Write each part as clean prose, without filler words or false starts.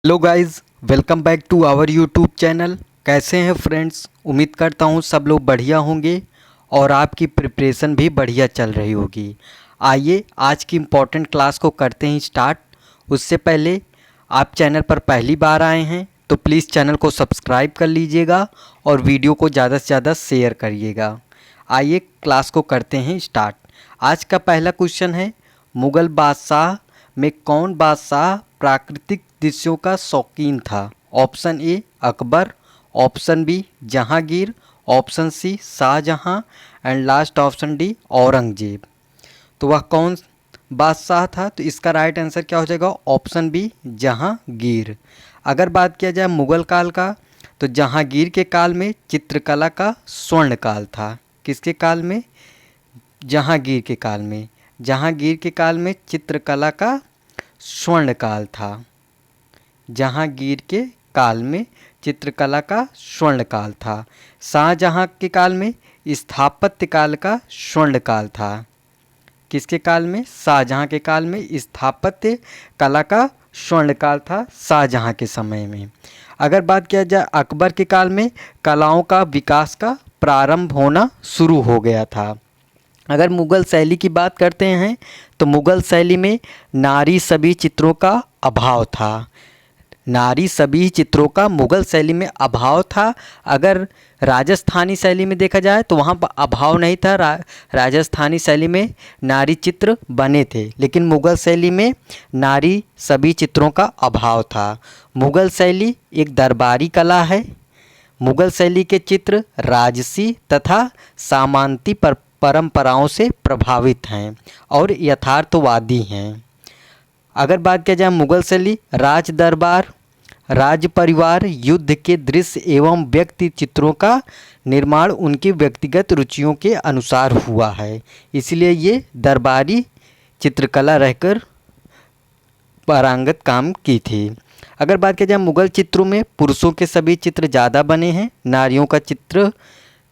Hello guys, welcome back to our YouTube channel. कैसे हैं friends? उम्मीद करता हूं सब लोग बढ़िया होंगे और आपकी प्रिपरेशन भी बढ़िया चल रही होगी। आइए आज की इम्पोर्टेंट क्लास को करते हैं स्टार्ट। उससे पहले आप चैनल पर पहली बार आए हैं तो प्लीज़ चैनल को सब्सक्राइब कर लीजिएगा और वीडियो को ज़्यादा से ज़्यादा शेयर करिएगा। आइए क्लास को करते हैं स्टार्ट। आज का पहला क्वेश्चन है, मुग़ल बादशाह में कौन बादशाह प्राकृतिक दृश्यों का शौकीन था? Option A Akbar, option B Jahangir, option C Shahjahan and last option D Aurangzeb. तो वह कौन बादशाह था? तो इसका राइट आंसर क्या हो जाएगा? Option B Jahangir. अगर बात किया जाए मुग़ल काल का, तो जहांगीर के काल में चित्रकला का स्वर्ण काल था। किसके काल में? जहांगीर के काल में। जहांगीर के काल में चित्रकला का स्वर्ण काल था। जहांगीर के काल में चित्रकला का स्वर्ण काल था। शाहजहां के काल में स्थापत्य काल का स्वर्ण काल था। किसके काल में? शाहजहां के काल में स्थापत्य कला का स्वर्ण काल था, शाहजहां के समय में। अगर बात किया जाए अकबर के काल में कलाओं का विकास का प्रारंभ होना शुरू हो गया था। अगर मुग़ल शैली की बात करते हैं तो मुग़ल शैली में नारी सभी चित्रों का अभाव था। नारी सभी चित्रों का मुग़ल शैली में अभाव था। अगर राजस्थानी शैली में देखा जाए तो वहाँ पर अभाव नहीं था। राजस्थानी शैली में नारी चित्र बने थे, लेकिन मुग़ल शैली में नारी सभी चित्रों का अभाव था। मुग़ल शैली एक दरबारी कला है। मुग़ल शैली के चित्र राजसी तथा सामंती परंपराओं से प्रभावित हैं और यथार्थवादी हैं। अगर बात किया जाए मुग़ल शैली राज दरबार, राज परिवार, युद्ध के दृश्य एवं व्यक्ति चित्रों का निर्माण उनकी व्यक्तिगत रुचियों के अनुसार हुआ है, इसलिए ये दरबारी चित्रकला रहकर पारंगत काम की थी। अगर बात किया जाए मुग़ल चित्रों में पुरुषों के सभी चित्र ज़्यादा बने हैं, नारियों का चित्र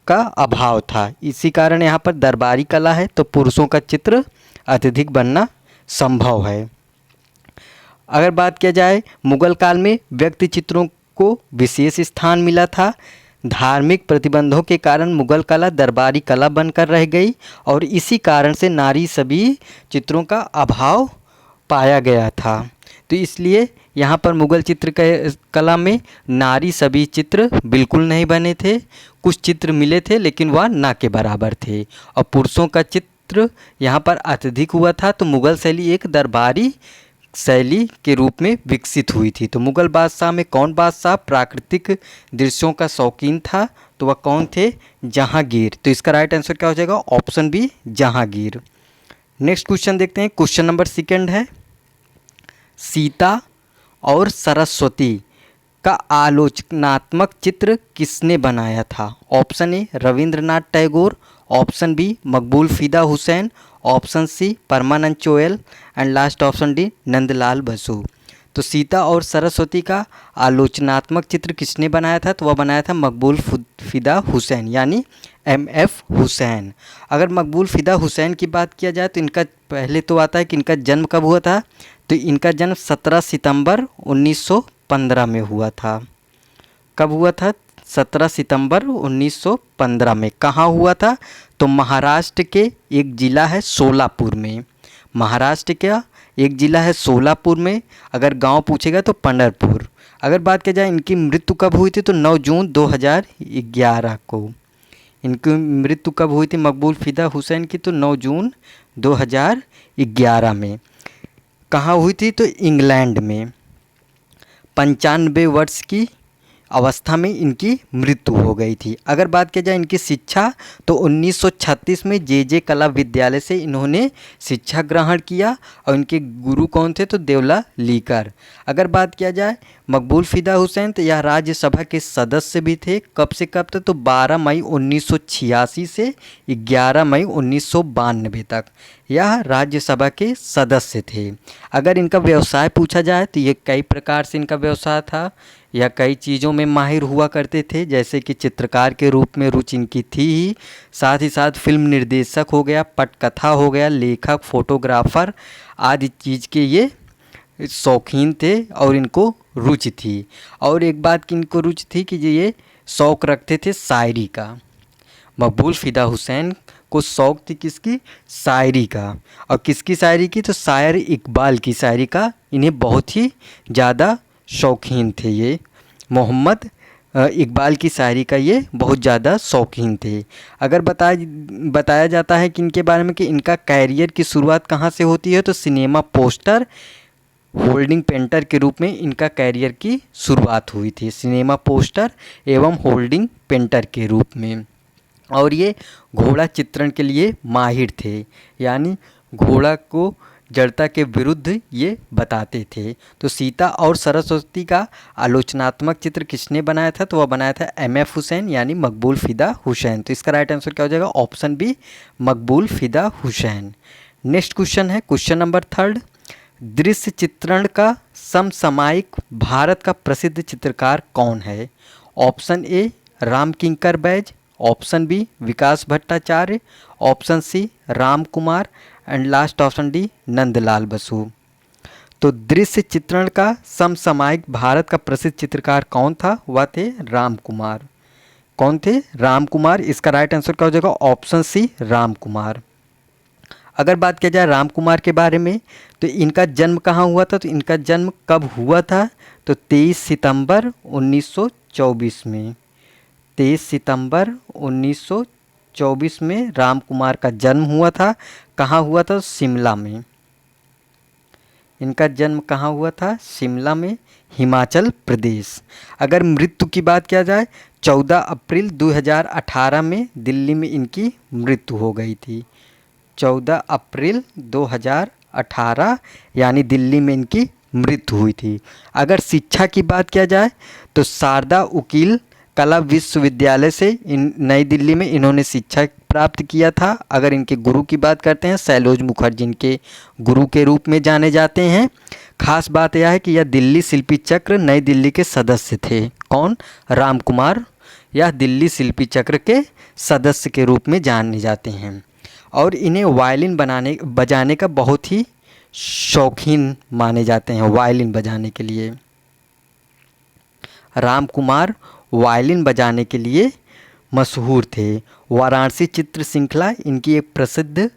का अभाव था। इसी कारण यहाँ पर दरबारी कला है तो पुरुषों का चित्र अत्यधिक बनना संभव है। अगर बात किया जाए मुग़ल काल में व्यक्ति चित्रों को विशेष स्थान मिला था। धार्मिक प्रतिबंधों के कारण मुग़ल कला दरबारी कला बनकर रह गई और इसी कारण से नारी सभी चित्रों का अभाव पाया गया था। तो इसलिए यहाँ पर मुग़ल चित्र कला में नारी सभी चित्र बिल्कुल नहीं बने थे। कुछ चित्र मिले थे लेकिन वह ना के बराबर थे और पुरुषों का चित्र यहाँ पर अत्यधिक हुआ था। तो मुग़ल शैली एक दरबारी शैली के रूप में विकसित हुई थी। तो मुग़ल बादशाह में कौन बादशाह प्राकृतिक दृश्यों का शौकीन था? तो वह कौन थे? जहांगीर। तो इसका राइट आंसर क्या हो जाएगा? Option B Jahangir. Next question देखते हैं। क्वेश्चन नंबर सेकंड है, सीता और सरस्वती का आलोचनात्मक चित्र किसने बनाया था? Option A Rabindranath Tagore, option B Maqbool Fida Husain, option C Parmanand Choyal and last option D Nandlal Basu. तो सीता और सरस्वती का आलोचनात्मक चित्र किसने बनाया था? तो वह बनाया था मकबूल फ़िदा हुसैन यानी MF हुसैन। अगर मकबूल फ़िदा हुसैन की बात किया जाए तो इनका पहले तो आता है कि इनका जन्म कब हुआ था। तो इनका जन्म 17 सितंबर 1915 में हुआ था। कब हुआ था? 17 सितंबर 1915 में। कहाँ हुआ था? तो महाराष्ट्र के एक ज़िला है सोलापुर में। महाराष्ट्र का एक ज़िला है सोलापुर में। अगर गांव पूछेगा तो पंढरपुर। अगर बात किया जाए इनकी मृत्यु कब हुई थी तो 9 जून 2011 को इनकी मृत्यु कब हुई थी मकबूल फ़िदा हुसैन की? तो 9 जून 2011 में। कहाँ हुई थी? तो इंग्लैंड में। 95 वर्ष की अवस्था में इनकी मृत्यु हो गई थी। अगर बात किया जाए इनकी शिक्षा तो 1936 में जे कला विद्यालय से इन्होंने शिक्षा ग्रहण किया और इनके गुरु कौन थे? तो देवला लीकर। अगर बात किया जाए मकबूल फ़िदा हुसैन तो यह राज्यसभा के सदस्य भी थे। कब से कब तक? तो 12 मई 1986 से 11 मई 1992 तक यह राज्यसभा के सदस्य थे। अगर इनका व्यवसाय पूछा जाए तो ये कई प्रकार से इनका व्यवसाय था। यह कई चीज़ों में माहिर हुआ करते थे, जैसे कि चित्रकार के रूप में रुचि इनकी थी ही, साथ ही साथ फिल्म निर्देशक हो गया, पटकथा हो गया, लेखक, फोटोग्राफर आदि चीज़ के ये शौकीन थे और इनको रुचि थी। और एक बात की इनको रुचि थी कि ये शौक़ रखते थे शायरी का। मकबूल फ़िदा हुसैन को शौक़ थी किसकी? शायरी का। और किसकी शायरी की? तो शायर इकबाल की शायरी का इन्हें बहुत ही ज़्यादा शौकीन थे। ये मोहम्मद इकबाल की शायरी का ये बहुत ज़्यादा शौकीन थे। अगर बताया जाता है कि इनके बारे में कि इनका कैरियर की शुरुआत कहाँ से होती है, तो सिनेमा पोस्टर होल्डिंग पेंटर के रूप में इनका कैरियर की शुरुआत हुई थी। सिनेमा पोस्टर एवं होल्डिंग पेंटर के रूप में। और ये घोड़ा चित्रण के लिए माहिर थे, यानी घोड़ा को जड़ता के विरुद्ध ये बताते थे। तो सीता और सरस्वती का आलोचनात्मक चित्र किसने बनाया था? तो वह बनाया था MF हुसैन, यानी मकबूल फ़िदा हुसैन। तो इसका राइट आंसर क्या हो जाएगा? Option B, Maqbool Fida Hussain. Next question है क्वेश्चन नंबर 3। दृश्य चित्रण का समसामयिक भारत का प्रसिद्ध चित्रकार कौन है? Option A Ram Kinkar Baij, option B Vikas Bhattacharya, option C Ram Kumar and last option D Nandlal Basu. तो दृश्य चित्रण का समसामयिक भारत का प्रसिद्ध चित्रकार कौन था? वह थे राम कुमार। कौन थे? राम कुमार। इसका राइट आंसर क्या हो जाएगा? Option C Ram Kumar. अगर बात किया जाए राम कुमार के बारे में, तो इनका जन्म कहाँ हुआ था? तो इनका जन्म कब हुआ था? तो 23 सितंबर 1924 में। 23 सितंबर 1924 में राम कुमार का जन्म हुआ था। कहाँ हुआ था? शिमला में। इनका जन्म कहाँ हुआ था? शिमला में, हिमाचल प्रदेश। अगर मृत्यु की बात किया जाए, 14 अप्रैल 2018 में दिल्ली में इनकी मृत्यु हो गई थी। 14 अप्रैल 2018 यानी दिल्ली में इनकी मृत्यु हुई थी। अगर शिक्षा की बात किया जाए, तो शारदा उकील कला विश्वविद्यालय से नई दिल्ली में इन्होंने शिक्षा प्राप्त किया था। अगर इनके गुरु की बात करते हैं, सैलोज मुखर्जी इनके गुरु के रूप में जाने जाते हैं। खास बात यह है कि यह दिल्ली शिल्पी चक्र नई दिल्ली के सदस्य थे। कौन? राम कुमार। यह दिल्ली शिल्पी चक्र के सदस्य के रूप में जाने जाते हैं। और इन्हें वायलिन बजाने का बहुत ही शौकीन माने जाते हैं। वायलिन बजाने के लिए राम कुमार वायलिन बजाने के लिए मशहूर थे। वाराणसी चित्र श्रृंखला इनकी एक प्रसिद्ध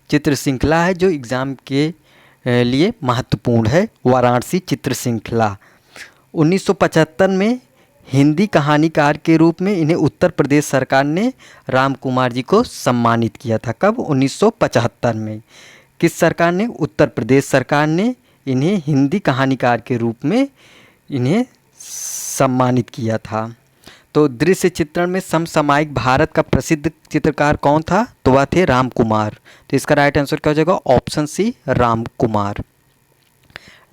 चित्र श्रृंखला है जो एग्ज़ाम के लिए महत्वपूर्ण है। वाराणसी चित्र श्रृंखला 1975 में हिंदी कहानीकार के रूप में इन्हें उत्तर प्रदेश सरकार ने राम कुमार जी को सम्मानित किया था। कब? 1975 में। किस सरकार ने? उत्तर प्रदेश सरकार ने इन्हें हिंदी कहानीकार के रूप में इन्हें सम्मानित किया था। तो दृश्य चित्रण में समसामयिक भारत का प्रसिद्ध चित्रकार कौन था? तो वह थे राम कुमार। तो इसका राइट आंसर क्या हो जाएगा? Option C Ram Kumar.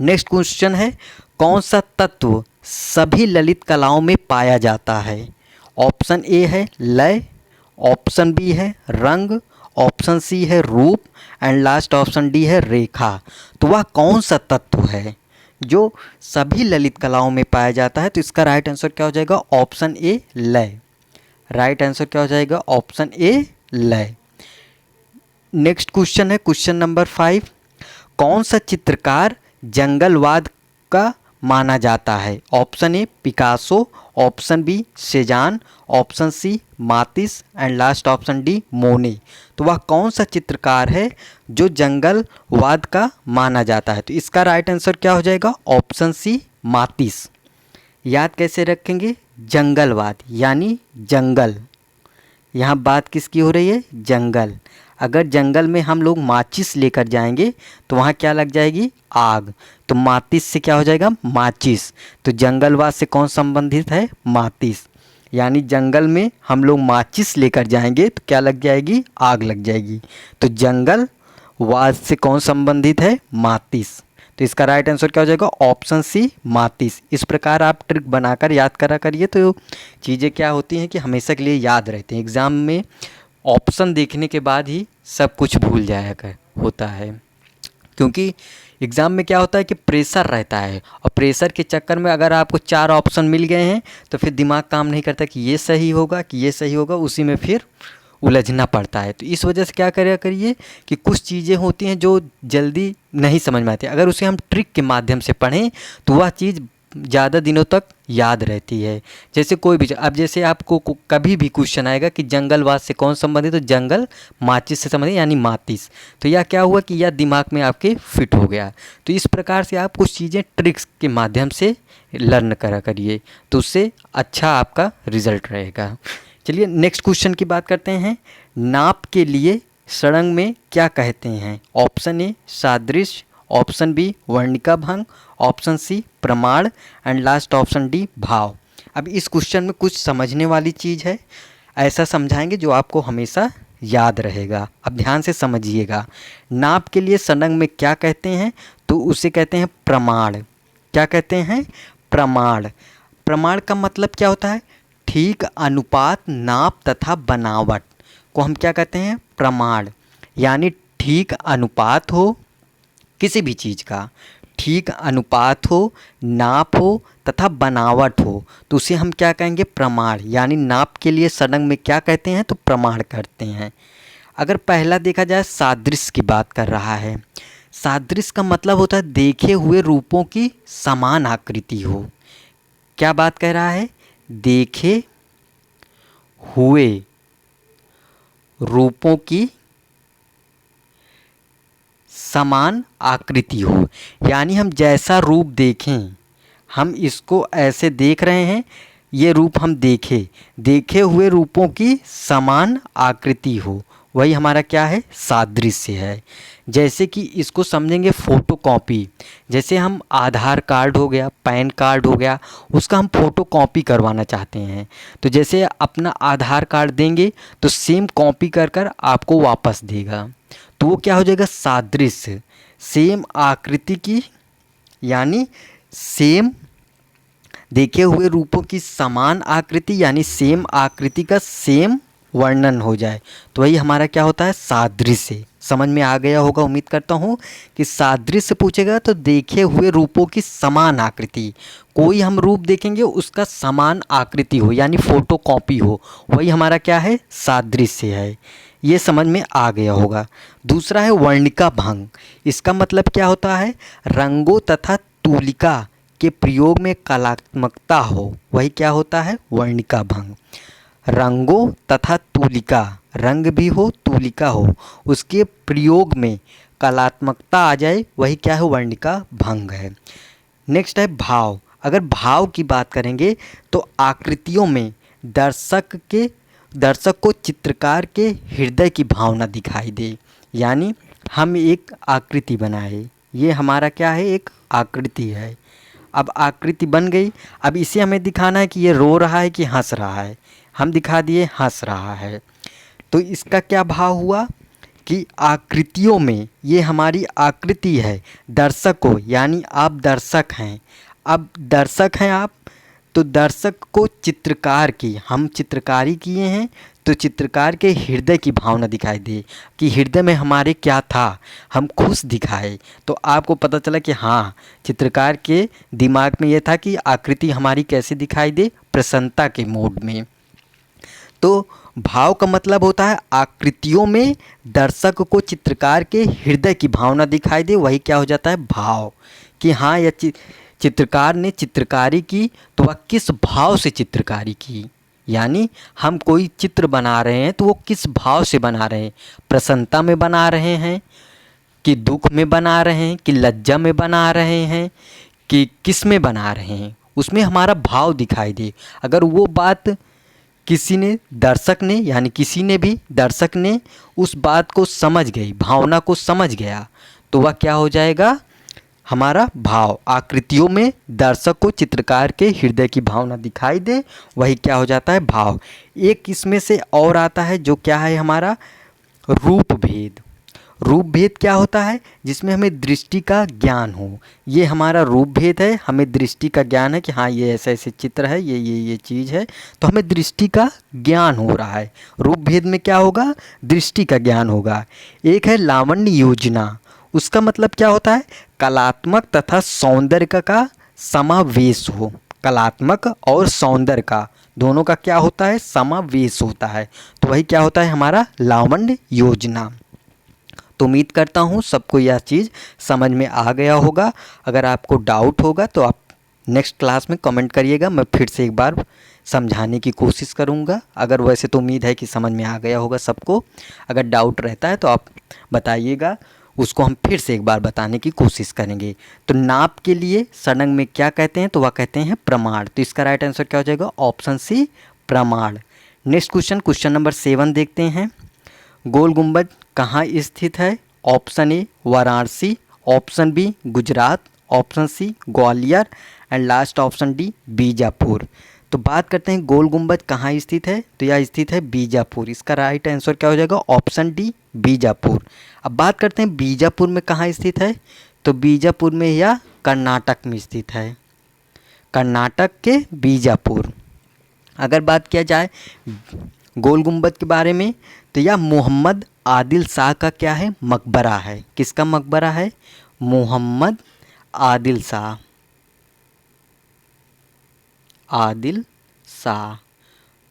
Next question है, कौन सा तत्व सभी ललित कलाओं में पाया जाता है? ऑप्शन ए है लय, ऑप्शन बी है रंग, ऑप्शन सी है रूप एंड लास्ट ऑप्शन डी है रेखा। तो वह कौन सा तत्व है जो सभी ललित कलाओं में पाया जाता है? तो इसका राइट आंसर क्या हो जाएगा? ऑप्शन ए लय। राइट आंसर क्या हो जाएगा? ऑप्शन ए लय। नेक्स्ट क्वेश्चन है क्वेश्चन नंबर 5। कौन सा चित्रकार जंगलवाद का माना जाता है? Option A Picasso, option B Cezanne, option C Matisse and last option D Monet. तो वह कौन सा चित्रकार है जो जंगलवाद का माना जाता है? तो इसका राइट आंसर क्या हो जाएगा? Option C मातिस। याद कैसे रखेंगे? जंगलवाद यानी जंगल। यहाँ बात किसकी हो रही है? जंगल। अगर जंगल में हम लोग माचिस लेकर जाएंगे तो वहाँ क्या लग जाएगी? आग। तो माचिस से क्या हो जाएगा? माचिस। तो जंगलवाद से कौन संबंधित है? माचिस। यानी जंगल में हम लोग माचिस लेकर जाएंगे तो क्या लग जाएगी? आग लग जाएगी। तो जंगलवाद से कौन संबंधित है? माचिस। तो इसका राइट आंसर क्या हो जाएगा? ऑप्शन सी माचिस। इस प्रकार आप ट्रिक बनाकर याद करा करिए तो चीज़ें क्या होती हैं कि हमेशा के लिए याद रहते हैं। एग्ज़ाम में ऑप्शन देखने के बाद ही सब कुछ भूल जाया कर होता है, क्योंकि एग्ज़ाम में क्या होता है कि प्रेशर रहता है और प्रेशर के चक्कर में अगर आपको 4 ऑप्शन मिल गए हैं तो फिर दिमाग काम नहीं करता कि ये सही होगा कि ये सही होगा, उसी में फिर उलझना पड़ता है। तो इस वजह से क्या करिए कि कुछ चीज़ें होती हैं जो जल्दी नहीं समझ में आती। अगर उसे हम ट्रिक के माध्यम से पढ़ें तो वह चीज़ ज़्यादा दिनों तक याद रहती है। जैसे कोई भी, अब जैसे आपको कभी भी क्वेश्चन आएगा कि जंगलवास से कौन संबंधित, तो जंगल माचिस से संबंधित यानी माचिस, तो यह क्या हुआ कि यह दिमाग में आपके फिट हो गया। तो इस प्रकार से आप कुछ चीज़ें ट्रिक्स के माध्यम से लर्न करा करिए, तो उससे अच्छा आपका रिजल्ट रहेगा। चलिए नेक्स्ट क्वेश्चन की बात करते हैं। नाप के लिए सड़ंग में क्या कहते हैं? ऑप्शन ए सादृश्य, ऑप्शन बी वर्णिका भंग, ऑप्शन सी प्रमाण एंड लास्ट ऑप्शन डी भाव। अब इस क्वेश्चन में कुछ समझने वाली चीज़ है, ऐसा समझाएंगे जो आपको हमेशा याद रहेगा। अब ध्यान से समझिएगा। नाप के लिए सड़ंग में क्या कहते हैं? तो उसे कहते हैं प्रमाण। क्या कहते हैं? प्रमाण। प्रमाण का मतलब क्या होता है? ठीक अनुपात, नाप तथा बनावट को हम क्या कहते हैं? प्रमाण। यानी ठीक अनुपात हो किसी भी चीज़ का, ठीक अनुपात हो, नाप हो तथा बनावट हो, तो उसे हम क्या कहेंगे? प्रमाण। यानी नाप के लिए सड़ंग में क्या कहते हैं? तो प्रमाण करते हैं। अगर पहला देखा जाए, सादृश्य की बात कर रहा है। सादृश्य का मतलब होता है देखे हुए रूपों की समान आकृति हो। क्या बात कह रहा है? देखे हुए रूपों की समान आकृति हो, यानी हम जैसा रूप देखें, हम इसको ऐसे देख रहे हैं, ये रूप हम देखे हुए रूपों की समान आकृति हो, वही हमारा क्या है? सादृश्य है। जैसे कि इसको समझेंगे फ़ोटोकॉपी। जैसे हम आधार कार्ड हो गया, पैन कार्ड हो गया, उसका हम फ़ोटोकॉपी करवाना चाहते हैं, तो जैसे अपना आधार कार्ड देंगे तो सेम कॉपी कर कर आपको वापस देगा, तो वो क्या हो जाएगा? सादृश्य। सेम आकृति की, यानी सेम देखे हुए रूपों की समान आकृति, यानी सेम आकृति का सेम वर्णन हो जाए, तो वही हमारा क्या होता है? सादृश्य। समझ में आ गया होगा, उम्मीद करता हूँ कि सादृश्य पूछेगा तो देखे हुए रूपों की समान आकृति, कोई हम रूप देखेंगे उसका समान आकृति हो, यानी फोटोकॉपी हो, वही हमारा क्या है? सादृश्य है। ये समझ में आ गया होगा। दूसरा है वर्णिका भंग। इसका मतलब क्या होता है? रंगों तथा तूलिका के प्रयोग में कलात्मकता हो, वही क्या होता है? वर्णिका भंग। रंगों तथा तूलिका, रंग भी हो तूलिका हो, उसके प्रयोग में कलात्मकता आ जाए, वही क्या है? वर्णिका भंग है। नेक्स्ट है भाव। अगर भाव की बात करेंगे तो आकृतियों में दर्शक को चित्रकार के हृदय की भावना दिखाई दे, यानी हम एक आकृति बनाए, ये हमारा क्या है? एक आकृति है। अब आकृति बन गई, अब इसे हमें दिखाना है कि ये रो रहा है कि हंस रहा है, हम दिखा दिए हंस रहा है, तो इसका क्या भाव हुआ कि आकृतियों में ये हमारी आकृति है, दर्शक को, यानी आप दर्शक हैं। अब दर्शक हैं आप, तो दर्शक को चित्रकार की, हम चित्रकारी किए हैं, तो चित्रकार के हृदय की भावना दिखाई दे कि हृदय में हमारे क्या था, हम खुश दिखाए, तो आपको पता चला कि हाँ, चित्रकार के दिमाग में ये था कि आकृति हमारी कैसे दिखाई दे? प्रसन्नता के मोड में। तो भाव का मतलब होता है आकृतियों में दर्शक को चित्रकार के हृदय की भावना दिखाई दे, वही क्या हो जाता है? भाव। कि हाँ, यह चित्रकार ने चित्रकारी की, तो वह किस भाव से चित्रकारी की, यानी हम कोई चित्र बना रहे हैं तो वो किस भाव से बना रहे हैं? प्रसन्नता में बना रहे हैं कि दुख में बना रहे हैं कि लज्जा में बना रहे हैं कि किस में बना रहे हैं, उसमें हमारा भाव दिखाई दे। अगर वो बात किसी ने, दर्शक ने, यानी किसी ने भी, दर्शक ने उस बात को समझ गई, भावना को समझ गया, तो वह क्या हो जाएगा? हमारा भाव। आकृतियों में दर्शक को चित्रकार के हृदय की भावना दिखाई दे, वही क्या हो जाता है? भाव। एक इसमें से और आता है जो क्या है? हमारा रूप भेद। रूप भेद क्या होता है? जिसमें हमें दृष्टि का ज्ञान हो, ये हमारा रूप भेद है। हमें दृष्टि का ज्ञान है कि हाँ, ये ऐसे ऐसे चित्र है, ये चीज़ है, तो हमें दृष्टि का ज्ञान हो रहा है। रूप भेद में क्या होगा? दृष्टि का ज्ञान होगा। एक है लावण्य योजना। उसका मतलब क्या होता है? कलात्मक तथा सौंदर्य का समावेश हो। कलात्मक और सौंदर्य का दोनों का क्या होता है? समावेश होता है, तो वही क्या होता है? हमारा लावण्य योजना। तो उम्मीद करता हूँ सबको यह चीज़ समझ में आ गया होगा। अगर आपको डाउट होगा तो आप नेक्स्ट क्लास में कमेंट करिएगा, मैं फिर से एक बार समझाने की कोशिश करूँगा। अगर वैसे तो उम्मीद है कि समझ में आ गया होगा सबको। अगर डाउट रहता है तो आप बताइएगा, उसको हम फिर से एक बार बताने की कोशिश करेंगे। तो नाप के लिए सड़ंग में क्या कहते हैं, तो वह कहते हैं प्रमाण। तो इसका राइट आंसर क्या हो जाएगा, ऑप्शन सी प्रमाण। नेक्स्ट क्वेश्चन नंबर 7 देखते हैं। गोल गुंबद कहाँ स्थित है, option A Varanasi, option B Gujarat, option C Gwalior and last option D Bijapur. तो बात करते हैं गोल गुंबद कहाँ स्थित है, तो यह स्थित है बीजापुर। इसका राइट आंसर क्या हो जाएगा, ऑप्शन डी बीजापुर। अब बात करते हैं बीजापुर में कहाँ स्थित है, तो बीजापुर में यह कर्नाटक में स्थित है, कर्नाटक के बीजापुर। अगर बात किया जाए गोल गुंबद के बारे में, तो यह मोहम्मद आदिल शाह का क्या है, मकबरा है। किसका मकबरा है, मोहम्मद आदिल शाह, आदिल शाह,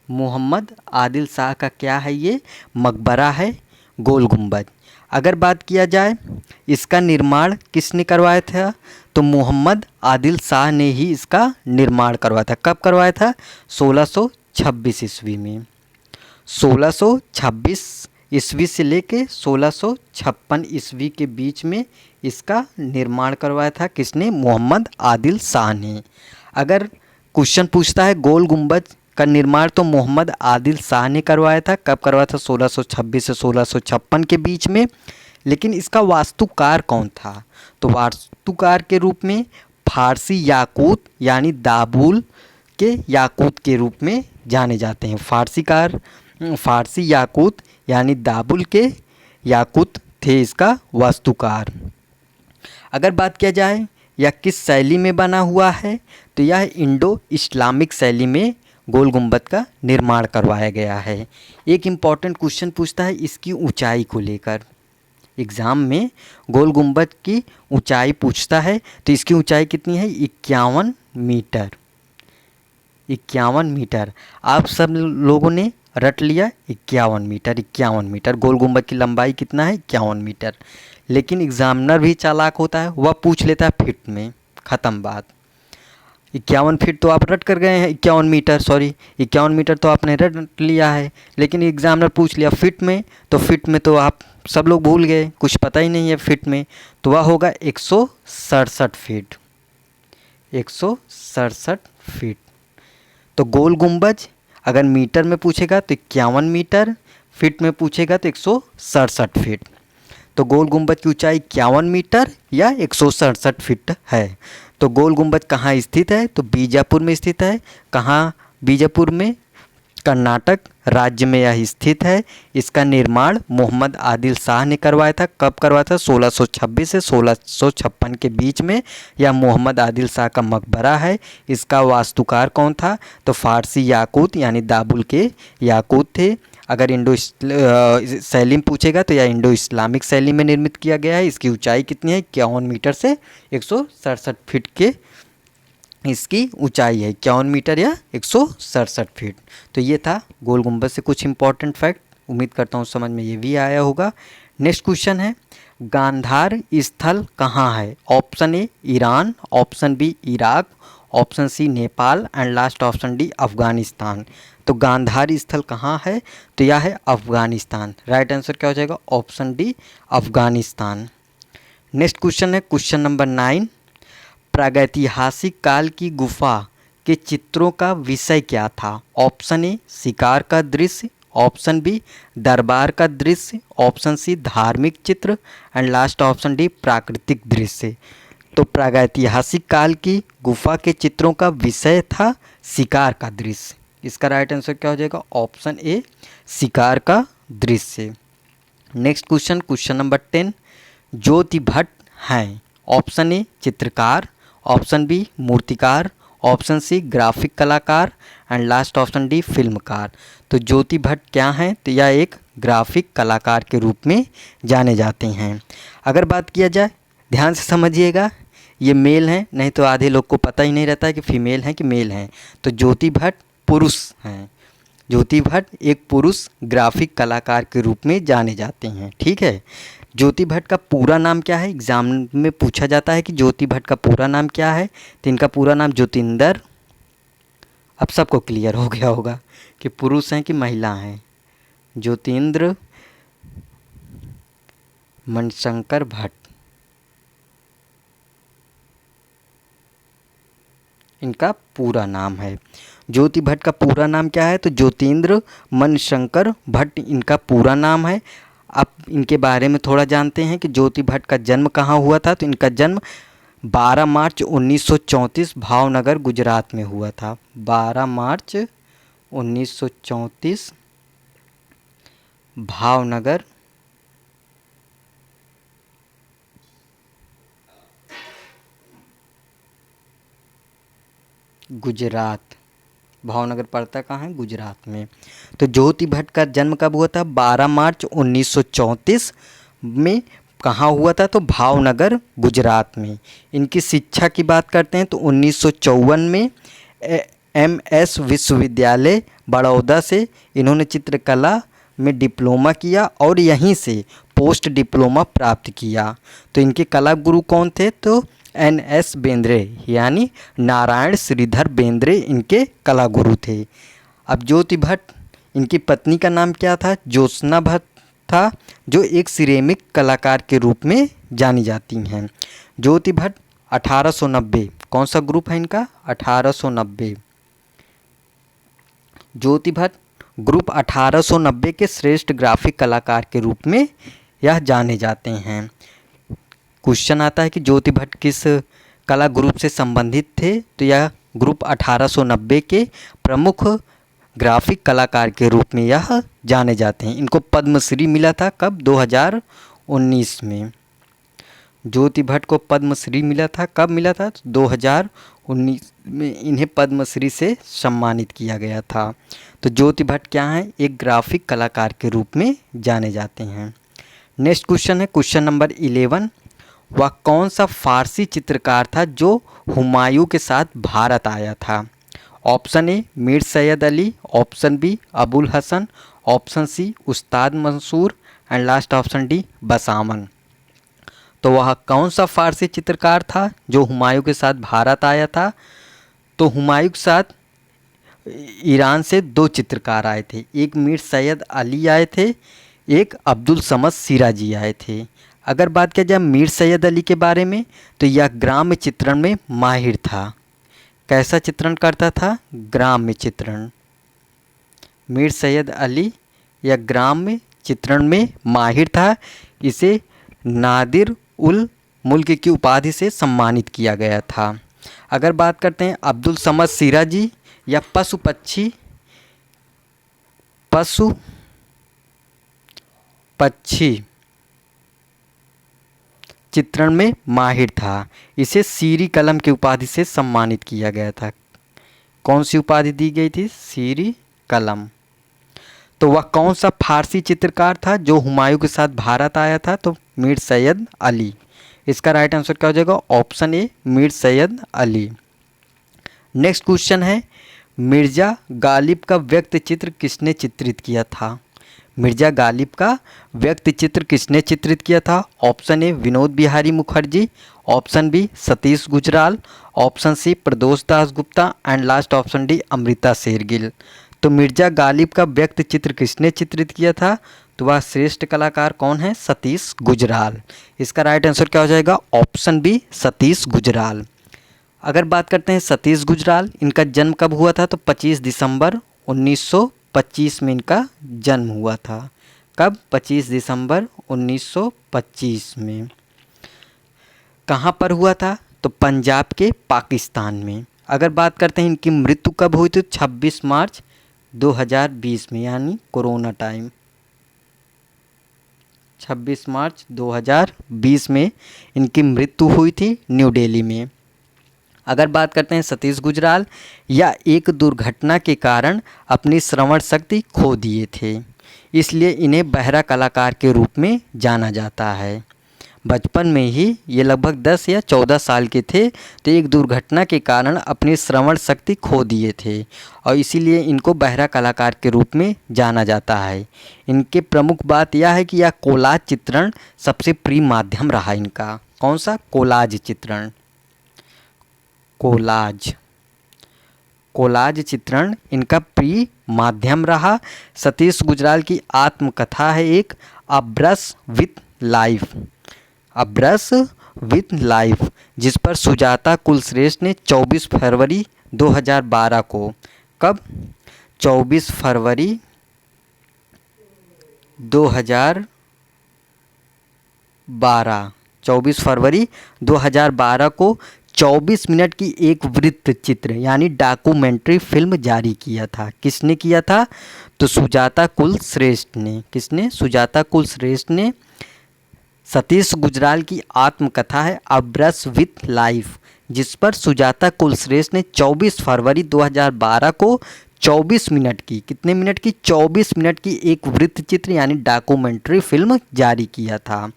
मोहम्मद आदिल शाह का क्या है, ये मकबरा है गोल गुंबद। अगर बात किया जाए इसका निर्माण किसने करवाया था, तो मोहम्मद आदिल शाह ने ही इसका निर्माण करवाया था। कब करवाया था, 1626 ईस्वी में। 1626 ईस्वी से लेके 1656 ईस्वी के बीच में इसका निर्माण करवाया था किसने, मोहम्मद आदिल शाह ने। अगर क्वेश्चन पूछता है गोल गुंबद का निर्माण तो मोहम्मद आदिल शाह ने करवाया था। कब करवाया था, 1626 से 1656 के बीच में। लेकिन इसका वास्तुकार कौन था, तो वास्तुकार के रूप में फारसी याकूत यानी दाबुल के याकूत के रूप में जाने जाते हैं। फारसी याकूत यानी दाबुल के याकूत थे इसका वास्तुकार। अगर बात किया जाए यह किस शैली में बना हुआ है, तो यह इंडो इस्लामिक शैली में गोल गुंबद का निर्माण करवाया गया है। एक इम्पॉर्टेंट क्वेश्चन पूछता है इसकी ऊंचाई को लेकर, एग्ज़ाम में गोल गुंबद की ऊंचाई पूछता है। तो इसकी ऊंचाई कितनी है, 51 मीटर। 51 मीटर आप सब लोगों ने रट लिया, 51 मीटर। 51 मीटर गोल गुंबद की लंबाई कितना है, 51 मीटर। लेकिन एग्जामिनर भी चालाक होता है, वह पूछ लेता है फीट में, ख़त्म बात। 51 फीट तो आप रट कर गए हैं, 51 मीटर, सॉरी 51 मीटर तो आपने रट लिया है। लेकिन एग्जामिनर पूछ लिया फिट में, तो फिट में तो आप सब लोग भूल गए, कुछ पता ही नहीं है फिट में। तो वह होगा 167 फीट, 167 फीट। तो गोल गुंबज अगर मीटर में पूछेगा तो 51 मीटर, फीट में पूछेगा तो 167 फीट। तो गोल गुंबद की ऊंचाई 51 मीटर या 167 फीट है। तो गोल गुंबद कहाँ स्थित है, तो बीजापुर में स्थित है। कहाँ, बीजापुर में, कर्नाटक राज्य में यह स्थित है। इसका निर्माण मोहम्मद आदिल शाह ने करवाया था। कब करवाया था, 1626 से 1656 के बीच में। यह मोहम्मद आदिल शाह का मकबरा है। इसका वास्तुकार कौन था, तो फारसी याकूत यानी दाबुल के याकूत थे। अगर इंडो शैली में पूछेगा तो यह इंडो इस्लामिक शैली में निर्मित किया गया है। इसकी ऊंचाई कितनी है, 51 मीटर से 167 फीट के इसकी ऊंचाई है, 51 मीटर या 167 फीट। तो ये था गोल गुंबद से कुछ इंपॉर्टेंट फैक्ट। उम्मीद करता हूँ समझ में ये भी आया होगा। नेक्स्ट क्वेश्चन है, गांधार स्थल कहाँ है, option A Iran, option B Iraq, option C Nepal and last option D Afghanistan. तो गांधार स्थल कहाँ है, तो यह है अफगानिस्तान। राइट आंसर क्या हो जाएगा, option D Afghanistan. Next question है क्वेश्चन नंबर 9, प्रागैतिहासिक काल की गुफा के चित्रों का विषय क्या था। ऑप्शन ए शिकार का दृश्य, ऑप्शन बी दरबार का दृश्य, ऑप्शन सी धार्मिक चित्र एंड लास्ट ऑप्शन डी प्राकृतिक दृश्य। तो प्रागैतिहासिक काल की गुफा के चित्रों का विषय था शिकार का दृश्य। इसका राइट आंसर क्या हो जाएगा, ऑप्शन ए शिकार का दृश्य। नेक्स्ट क्वेश्चन, क्वेश्चन नंबर 10, ज्योति भट्ट हैं। ऑप्शन ए चित्रकार, ऑप्शन बी मूर्तिकार, ऑप्शन सी ग्राफिक कलाकार एंड लास्ट ऑप्शन डी फिल्मकार। तो ज्योति भट्ट क्या हैं, तो यह एक ग्राफिक कलाकार के रूप में जाने जाते हैं। अगर बात किया जाए, ध्यान से समझिएगा, ये मेल हैं, नहीं तो आधे लोग को पता ही नहीं रहता है कि फीमेल हैं कि मेल हैं। तो ज्योति भट्ट पुरुष हैं। ज्योति भट्ट एक पुरुष ग्राफिक कलाकार के रूप में जाने जाते हैं। ठीक है। ज्योति भट्ट का पूरा नाम क्या है? एग्जाम में पूछा जाता है कि ज्योति भट्ट का पूरा नाम क्या है। तो इनका पूरा नाम ज्योतिंदर, अब सबको क्लियर हो गया होगा कि पुरुष हैं कि महिला हैं। ज्योतिंद्र मणिशंकर भट्ट इनका पूरा नाम है। ज्योति भट्ट का पूरा नाम क्या है? तो ज्योतिंद्र मणिशंकर भट्ट इनका पूरा नाम है। अब इनके बारे में थोड़ा जानते हैं कि ज्योति भट्ट का जन्म कहाँ हुआ था। तो इनका जन्म 12 मार्च 1934 भावनगर गुजरात में हुआ था। 12 मार्च 1934 भावनगर गुजरात। भावनगर पड़ता कहाँ है? गुजरात में। तो ज्योति भट्ट का जन्म कब हुआ था? 12 मार्च 1934 में। कहाँ हुआ था? तो भावनगर गुजरात में। इनकी शिक्षा की बात करते हैं तो 1954 में MS विश्वविद्यालय बड़ौदा से इन्होंने चित्रकला में डिप्लोमा किया और यहीं से पोस्ट डिप्लोमा प्राप्त किया। तो इनके कला गुरु कौन थे? तो NS बेंद्रे यानी नारायण श्रीधर बेंद्रे इनके कला गुरु थे। अब ज्योति भट्ट, इनकी पत्नी का नाम क्या था? ज्योत्सना भट्ट था, जो एक सिरेमिक कलाकार के रूप में जानी जाती हैं। ज्योति भट्ट 1890, कौन सा ग्रुप है इनका? 1890। ज्योति भट्ट ग्रुप 1890 के श्रेष्ठ ग्राफिक कलाकार के रूप में यह जाने जाते हैं। क्वेश्चन आता है कि ज्योति भट्ट किस कला ग्रुप से संबंधित थे? तो यह ग्रुप 1890 के प्रमुख ग्राफिक कलाकार के रूप में यह जाने जाते हैं। इनको पद्मश्री मिला था कब? 2019 में। ज्योति भट्ट को पद्मश्री मिला था, कब मिला था? 2019 में इन्हें पद्मश्री से सम्मानित किया गया था। तो ज्योति भट्ट क्या हैं? एक ग्राफिक कलाकार के रूप में जाने जाते हैं। नेक्स्ट क्वेश्चन है क्वेश्चन नंबर 11। वह कौन सा फारसी चित्रकार था जो हुमायूं के साथ भारत आया था? Option A Mir Sayyid Ali, option B Abul Hasan, option C Ustad Mansur and last option D Basawan. तो वह कौन सा फारसी चित्रकार था जो हुमायूं के साथ भारत आया था? तो हुमायूं के साथ ईरान से 2 चित्रकार आए थे। एक मीर सैयद अली आए थे, एक अब्दुल समद सिराजी आए थे। अगर बात किया जाए मीर सैयद अली के बारे में तो यह ग्राम्य चित्रण में माहिर था। कैसा चित्रण करता था? ग्राम्य चित्रण। मीर सैयद अली यह ग्राम्य चित्रण में माहिर था। इसे नादिर उल मुल्क की उपाधि से सम्मानित किया गया था। अगर बात करते हैं अब्दुल समद सिराजी, या पशु पक्षी चित्रण में माहिर था। इसे सीरी कलम की उपाधि से सम्मानित किया गया था। कौन सी उपाधि दी गई थी? सीरी कलम। तो वह कौन सा फारसी चित्रकार था जो हुमायूं के साथ भारत आया था? तो मीर सैयद अली। इसका राइट आंसर क्या हो जाएगा? Option A Mir Sayyid Ali. Next question है मिर्ज़ा गालिब का व्यक्ति चित्र किसने चित्रित किया था? मिर्ज़ा गालिब का व्यक्ति चित्र किसने चित्रित किया था? Option A Vinod Bihari Mukherjee, option B Satish Gujral, option C Pradosh Das Gupta and last option D Amrita Shergil. तो मिर्ज़ा गालिब का व्यक्ति चित्र किसने चित्रित किया था? तो वह श्रेष्ठ कलाकार कौन है? सतीश गुजराल। इसका राइट आंसर क्या हो जाएगा? Option B Satish Gujral. अगर बात करते हैं सतीश गुजराल, इनका जन्म कब हुआ था? तो 25 दिसंबर 1925 में इनका जन्म हुआ था। कब? 25 दिसंबर 1925 में। कहाँ पर हुआ था? तो पंजाब के पाकिस्तान में। अगर बात करते हैं इनकी मृत्यु कब हुई थी? 26 मार्च 2020 में, यानी कोरोना टाइम। 26 मार्च 2020 में इनकी मृत्यु हुई थी न्यू दिल्ली में। अगर बात करते हैं सतीश गुजराल, या एक दुर्घटना के कारण अपनी श्रवण शक्ति खो दिए थे, इसलिए इन्हें बहरा कलाकार के रूप में जाना जाता है। बचपन में ही ये लगभग 10 या 14 साल के थे तो एक दुर्घटना के कारण अपनी श्रवण शक्ति खो दिए थे और इसीलिए इनको बहरा कलाकार के रूप में जाना जाता है। इनके प्रमुख बात यह है कि यह कोलाज चित्रण सबसे प्रिय माध्यम रहा इनका। कौन सा? कोलाज चित्रण। कोलाज चित्रण इनका प्रिय माध्यम रहा। सतीश गुजराल की आत्मकथा है एक अ ब्रश विथ लाइफ, जिस पर सुजाता कुलश्रेष्ठ ने 24 फरवरी 2012 को, कब? 24 फरवरी 2012 को 24 मिनट की एक वृत्त चित्र यानी डॉक्यूमेंट्री फिल्म जारी किया था। किसने किया था? तो सुजाता कुलश्रेष्ठ ने। किसने? सुजाता कुलश्रेष्ठ ने। सतीश गुजराल की आत्मकथा है अ ब्रश विथ लाइफ, जिस पर सुजाता कुलश्रेष्ठ ने 24 फरवरी 2012 को 24 मिनट की, कितने मिनट की? 24 मिनट की एक वृत्त चित्र यानी डॉक्यूमेंट्री फिल्म जारी किया था।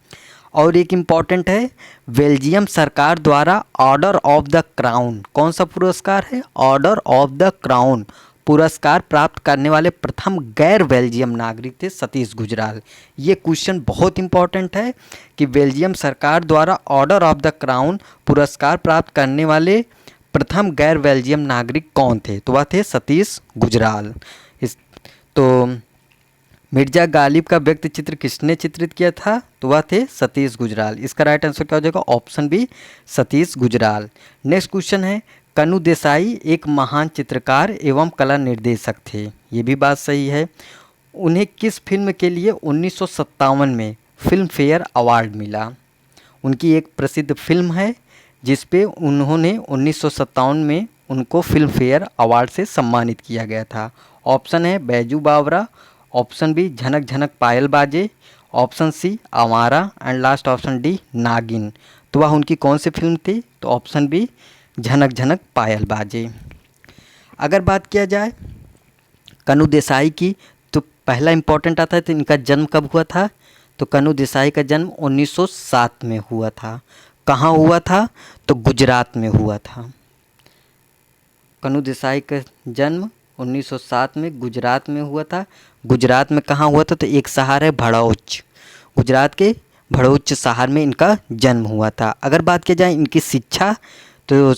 और एक इम्पॉर्टेंट है, बेल्जियम सरकार द्वारा ऑर्डर ऑफ द क्राउन, कौन सा पुरस्कार है? ऑर्डर ऑफ द क्राउन पुरस्कार प्राप्त करने वाले प्रथम गैर बेल्जियम नागरिक थे सतीश गुजराल। ये क्वेश्चन बहुत इंपॉर्टेंट है कि बेल्जियम सरकार द्वारा ऑर्डर ऑफ द क्राउन पुरस्कार प्राप्त करने वाले प्रथम गैर बेल्जियम नागरिक कौन थे? तो वह थे सतीश गुजराल। तो मिर्जा गालिब का व्यक्त चित्र किसने चित्रित किया था? तो वह थे सतीश गुजराल। इसका राइट आंसर क्या हो जाएगा? Option B, Satish Gujral. Next question है, कनु देसाई एक महान चित्रकार एवं कला निर्देशक थे। ये भी बात सही है। उन्हें किस फिल्म के लिए 1957 में फिल्म फेयर अवार्ड मिला? उनकी एक प्रसिद्ध फिल्म है जिस पे उन्होंने 1957 में उनको फिल्म फेयर अवार्ड से सम्मानित किया गया था। ऑप्शन है बैजू बावरा, ऑप्शन बी झनक झनक पायल बाजे, ऑप्शन सी आवारा एंड लास्ट ऑप्शन डी नागिन। तो वह उनकी कौन सी फिल्म थी? तो ऑप्शन बी झनक झनक पायल बाजे। अगर बात किया जाए कनु देसाई की तो पहला इम्पोर्टेंट आता है तो इनका जन्म कब हुआ था? तो कनु देसाई का जन्म 1907 में हुआ था। कहाँ हुआ था? तो गुजरात में हुआ था। कनु देसाई का जन्म 1907 में गुजरात में हुआ था। गुजरात में कहाँ हुआ था? तो एक शहर है भड़ौच, गुजरात के भड़ौच शहर में इनका जन्म हुआ था। अगर बात की जाए इनकी शिक्षा तो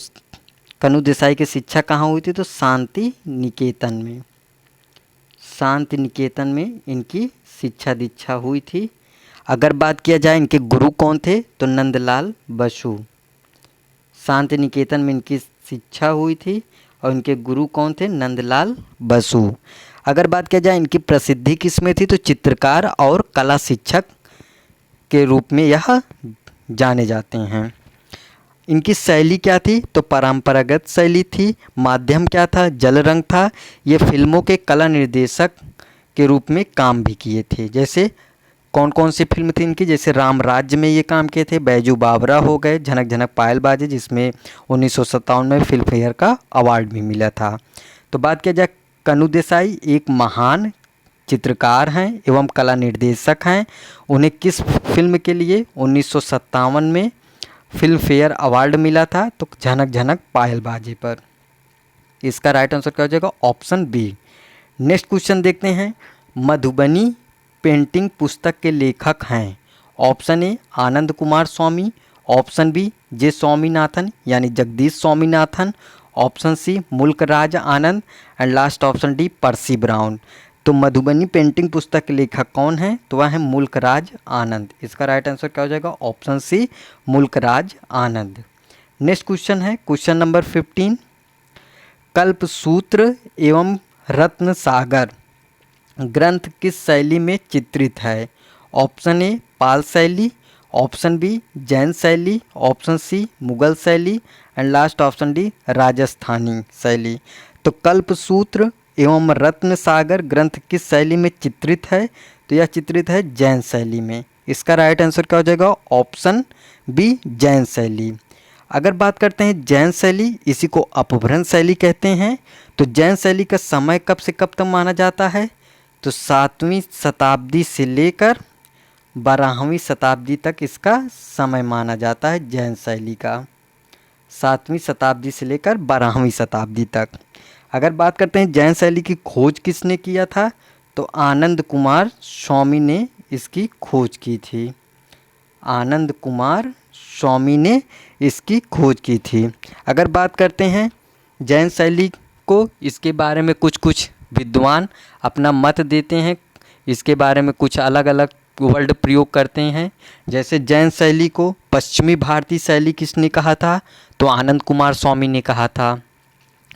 कनु देसाई की शिक्षा कहाँ हुई थी? तो शांति निकेतन में इनकी शिक्षा दीक्षा हुई थी। अगर बात किया जाए इनके गुरु कौन थे? तो नंदलाल बसु। शांति निकेतन में इनकी शिक्षा हुई थी और इनके गुरु कौन थे? नंदलाल बसु। अगर बात किया जाए इनकी प्रसिद्धि किस में थी? तो चित्रकार और कला शिक्षक के रूप में यह जाने जाते हैं। इनकी शैली क्या थी? तो परंपरागत शैली थी। माध्यम क्या था? जल रंग था। ये फिल्मों के कला निर्देशक के रूप में काम भी किए थे। जैसे कौन कौन सी फिल्म थी इनकी? जैसे राम राज्य में ये काम किए थे, बैजू बावरा हो गए, झनक झनक पायल बाजे जिसमें 1957 में फिल्म फेयर का अवार्ड भी मिला था। तो बात किया जाए कनु देसाई एक महान चित्रकार हैं एवं कला निर्देशक हैं। उन्हें किस फिल्म के लिए 1957 में फिल्म फेयर अवार्ड मिला था? तो झनक झनक पायल बाजे पर। इसका राइट आंसर क्या हो जाएगा? Option B. नेक्स्ट क्वेश्चन देखते हैं, मधुबनी पेंटिंग पुस्तक के लेखक हैं। Option A Anand Kumar Swami, option B J Swaminathan यानी Jagdish Swaminathan, option C Mulk Raj Anand and last option D Percy Brown. तो मधुबनी पेंटिंग पुस्तक के लेखक कौन है? तो वह है मुल्कराज आनंद। इसका राइट आंसर क्या हो जाएगा? ऑप्शन सी मुल्कराज आनंद। नेक्स्ट क्वेश्चन है क्वेश्चन नंबर 15, कल्पसूत्र एवं रत्न सागर ग्रंथ किस शैली में चित्रित है? ऑप्शन ए पाल शैली, ऑप्शन बी जैन शैली, ऑप्शन सी मुगल शैली and last option D Rajasthani शैली। तो कल्पसूत्र एवं रत्न सागर ग्रंथ किस शैली में चित्रित है? तो यह चित्रित है जैन शैली में। इसका राइट आंसर क्या हो जाएगा? ऑप्शन बी जैन शैली। अगर बात करते हैं जैन शैली, इसी को अपभ्रंश शैली कहते हैं। तो जैन शैली का समय कब से कब तक माना जाता है? तो 7वीं शताब्दी से लेकर 12वीं शताब्दी तक इसका समय माना जाता है जैन शैली का, 7वीं शताब्दी से लेकर 12वीं शताब्दी तक। अगर बात करते हैं जैन शैली की खोज किसने किया था, तो आनंद कुमार स्वामी ने इसकी खोज की थी। आनंद कुमार स्वामी ने इसकी खोज की थी। अगर बात करते हैं जैन शैली को, इसके बारे में कुछ कुछ विद्वान अपना मत देते हैं, इसके बारे में कुछ अलग अलग वर्ड प्रयोग करते हैं। जैसे जैन शैली को पश्चिमी भारतीय शैली किसने कहा था, तो आनंद कुमार स्वामी ने कहा था।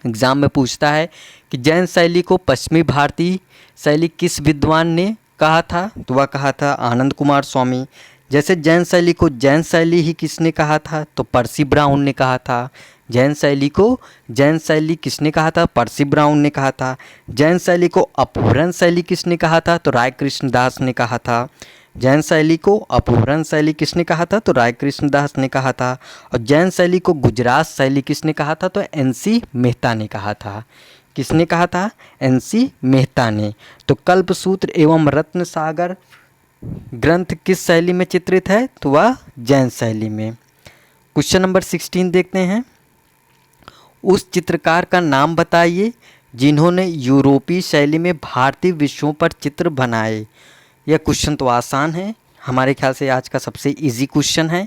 एग्ज़ाम में पूछता है कि जैन शैली को पश्चिमी भारतीय शैली किस विद्वान ने कहा था, तो वह कहा था आनंद कुमार स्वामी। जैसे जैन शैली को जैन शैली ही किसने कहा था, तो पर्सी ब्राउन ने कहा था। जैन शैली को जैन शैली किसने कहा था, पर्सी ब्राउन ने कहा था। जैन शैली को अपभ्रंश शैली किसने कहा था, तो राय कृष्णदास ने कहा था। जैन शैली को अपभ्रंश शैली किसने कहा था, तो राय कृष्णदास ने कहा था। और जैन शैली को गुजरात शैली किसने कहा था, तो एन.सी. मेहता ने कहा था। किसने कहा था, एन.सी. मेहता ने। तो कल्पसूत्र एवं रत्न सागर ग्रंथ किस शैली में चित्रित है, तो वह जैन शैली में। क्वेश्चन नंबर 16 देखते हैं। उस चित्रकार का नाम बताइए जिन्होंने यूरोपीय शैली में भारतीय विषयों पर चित्र बनाए। यह क्वेश्चन तो आसान है, हमारे ख्याल से आज का सबसे इजी क्वेश्चन है।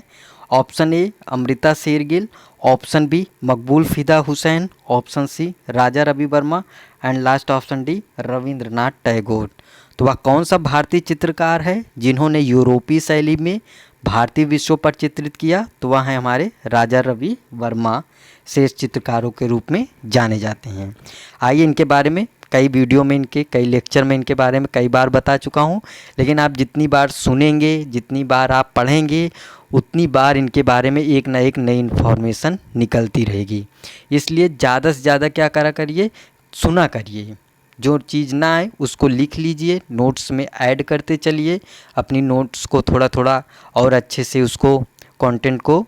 Option A Amrita Shergil, option B Maqbool Fida Husain, option C Raja Ravi Varma and last option D Rabindranath Tagore. तो वह कौन सा भारतीय चित्रकार है जिन्होंने यूरोपीय शैली में भारतीय विषयों पर चित्रित किया, तो वह है हमारे राजा रवि वर्मा, श्रेष्ठ चित्रकारों के रूप में जाने जाते हैं। आइए इनके बारे में कई वीडियो में, इनके कई लेक्चर में इनके बारे में कई बार बता चुका हूँ, लेकिन आप जितनी बार सुनेंगे, जितनी बार आप पढ़ेंगे, उतनी बार इनके बारे में एक ना एक नई इन्फॉर्मेशन निकलती रहेगी। इसलिए ज़्यादा से ज़्यादा क्या करा करिए, सुना करिए। जो चीज़ ना आए उसको लिख लीजिए, नोट्स में ऐड करते चलिए, अपनी नोट्स को थोड़ा थोड़ा और अच्छे से उसको कंटेंट को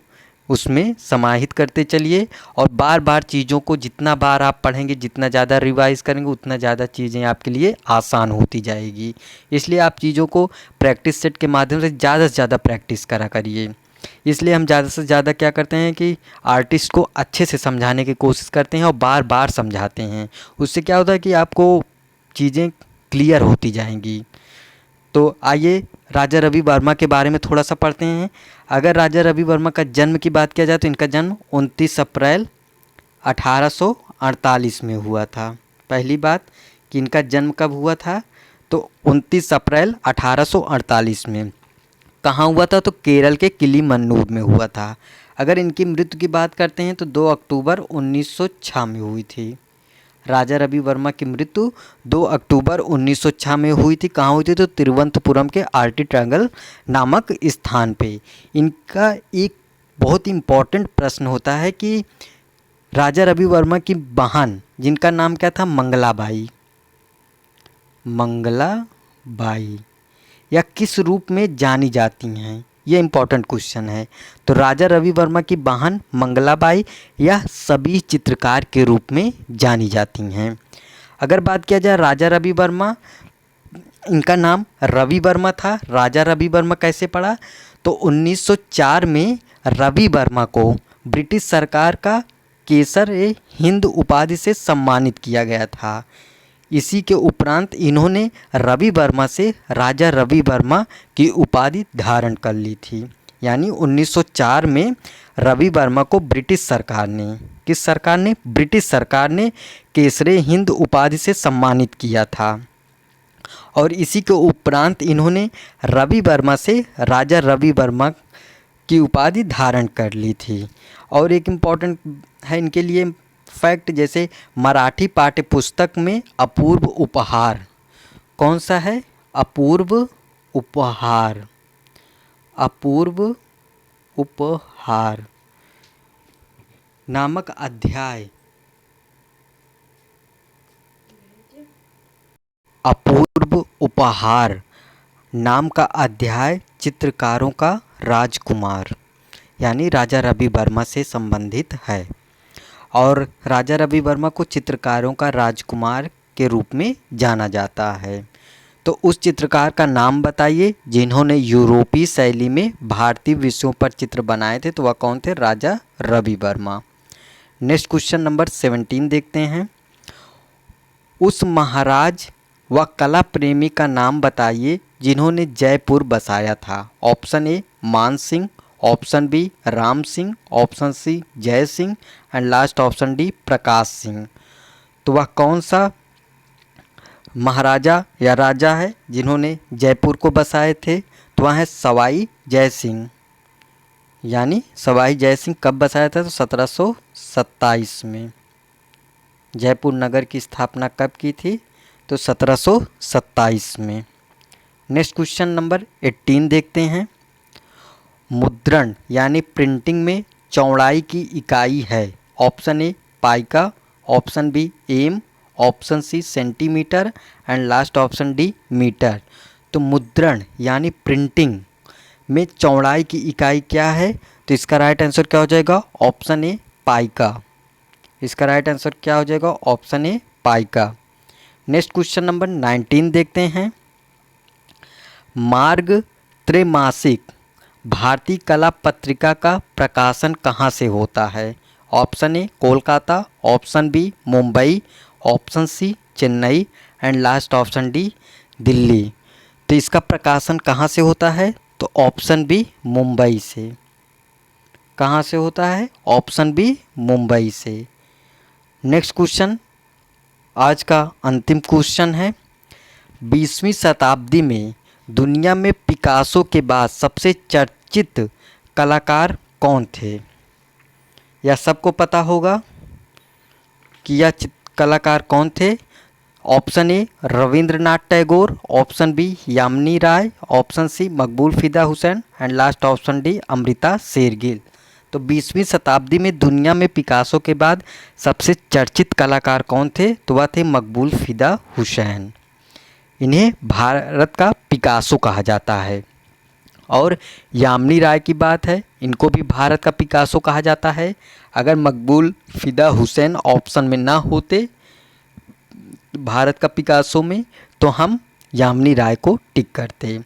उसमें समाहित करते चलिए। और बार बार चीज़ों को जितना बार आप पढ़ेंगे, जितना ज़्यादा रिवाइज़ करेंगे, उतना ज़्यादा चीज़ें आपके लिए आसान होती जाएगी। इसलिए आप चीज़ों को प्रैक्टिस सेट के माध्यम से ज़्यादा प्रैक्टिस करा करिए। इसलिए हम ज़्यादा से ज़्यादा क्या करते हैं कि आर्टिस्ट को अच्छे से समझाने की कोशिश करते हैं और बार बार समझाते हैं। उससे क्या होता है कि आपको चीज़ें क्लियर होती जाएंगी। तो आइए राजा रवि वर्मा के बारे में थोड़ा सा पढ़ते हैं। अगर राजा रवि वर्मा का जन्म की बात किया जाए तो इनका जन्म 29 अप्रैल 1848 में हुआ था। पहली बात कि इनका जन्म कब हुआ था, तो 29 अप्रैल 1848 में। कहाँ हुआ था, तो केरल के किलीमन्नूर में हुआ था। अगर इनकी मृत्यु की बात करते हैं तो 2 अक्टूबर 1906 में हुई थी। राजा रवि वर्मा की मृत्यु 2 अक्टूबर 1906 में हुई थी। कहाँ हुई थी, तो तिरुवनंतपुरम के आरटी ट्रायंगल नामक स्थान पे। इनका एक बहुत इम्पॉर्टेंट प्रश्न होता है कि राजा रवि वर्मा की बहन जिनका नाम क्या था, मंगलाबाई, मंगलाबाई या किस रूप में जानी जाती हैं, ये इम्पॉर्टेंट क्वेश्चन है। तो राजा रवि वर्मा की बहन मंगलाबाई या सभी चित्रकार के रूप में जानी जाती हैं। अगर बात किया जाए राजा रवि वर्मा, इनका नाम रवि वर्मा था। राजा रवि वर्मा कैसे पड़ा, तो 1904 में रवि वर्मा को ब्रिटिश सरकार का केसर-ए-हिंद उपाधि से सम्मानित किया गया था। इसी के उपरांत इन्होंने रवि वर्मा से राजा रवि वर्मा की उपाधि धारण कर ली थी। यानी 1904 में रवि वर्मा को ब्रिटिश सरकार ने, किस सरकार ने, ब्रिटिश सरकार ने केसर-ए-हिंद उपाधि से सम्मानित किया था। और इसी के उपरांत इन्होंने रवि वर्मा से राजा रवि वर्मा की उपाधि धारण कर ली थी। और एक इम्पॉर्टेंट है इनके लिए फैक्ट, जैसे मराठी पाठ्य पुस्तक में अपूर्व उपहार, कौन सा है, अपूर्व उपहार, अपूर्व उपहार नामक अध्याय, अपूर्व उपहार नाम का अध्याय चित्रकारों का राजकुमार यानी राजा रवि वर्मा से संबंधित है। और राजा रवि वर्मा को चित्रकारों का राजकुमार के रूप में जाना जाता है। तो उस चित्रकार का नाम बताइए जिन्होंने यूरोपीय शैली में भारतीय विषयों पर चित्र बनाए थे। तो वह कौन थे? Raja Ravi Varma. Next question number 17 देखते हैं। उस महाराज व कला प्रेमी का नाम बताइए जिन्होंने जयपुर बसाया था। Option A Man Singh, option B Ram Singh, option C Jai Singh and last option D Prakash Singh. तो वह कौन सा महाराजा या राजा है जिन्होंने जयपुर को बसाए थे? तो वह है सवाई जय सिंह, यानी सवाई जय सिंह। कब बसाया था? तो 1727 में। जयपुर नगर की स्थापना कब की थी? तो 1727 में। नेक्स्ट क्वेश्चन नंबर 18 देखते हैं। मुद्रण यानी प्रिंटिंग में चौड़ाई की इकाई है। Option A pica, option B em, option C centimetre and last option D metre. तो मुद्रण यानी प्रिंटिंग में चौड़ाई की इकाई क्या है? तो इसका राइट आंसर क्या हो जाएगा? Option A pica. इसका राइट आंसर क्या हो जाएगा? Option A pica. Next question number 19 देखते हैं। मार्ग त्रैमासिक भारतीय कला पत्रिका का प्रकाशन कहाँ से होता है? Option A Kolkata, option B Mumbai, option C Chennai and last option D Delhi. तो इसका प्रकाशन कहाँ से होता है? तो ऑप्शन बी मुंबई से। कहाँ से होता है? ऑप्शन बी मुंबई से। नेक्स्ट क्वेश्चन आज का अंतिम क्वेश्चन है। 20वीं शताब्दी में दुनिया में पिकासो के बाद सबसे चर्चित कलाकार कौन थे? यह सबको पता होगा कि यह कलाकार कौन थे। Option A Rabindranath Tagore, option B Jamini Roy, option C Maqbool Fida Husain and last option D Amrita Shergil. तो 20वीं शताब्दी में दुनिया में पिकासो के बाद सबसे चर्चित कलाकार कौन थे? तो वह थे मकबूल फ़िदा हुसैन। इन्हें भारत का पिकासो कहा जाता है। और यामिनी राय की बात है, इनको भी भारत का पिकासो कहा जाता है। अगर मकबूल फ़िदा हुसैन ऑप्शन में ना होते भारत का पिकासो में, तो हम यामिनी राय को टिक करते।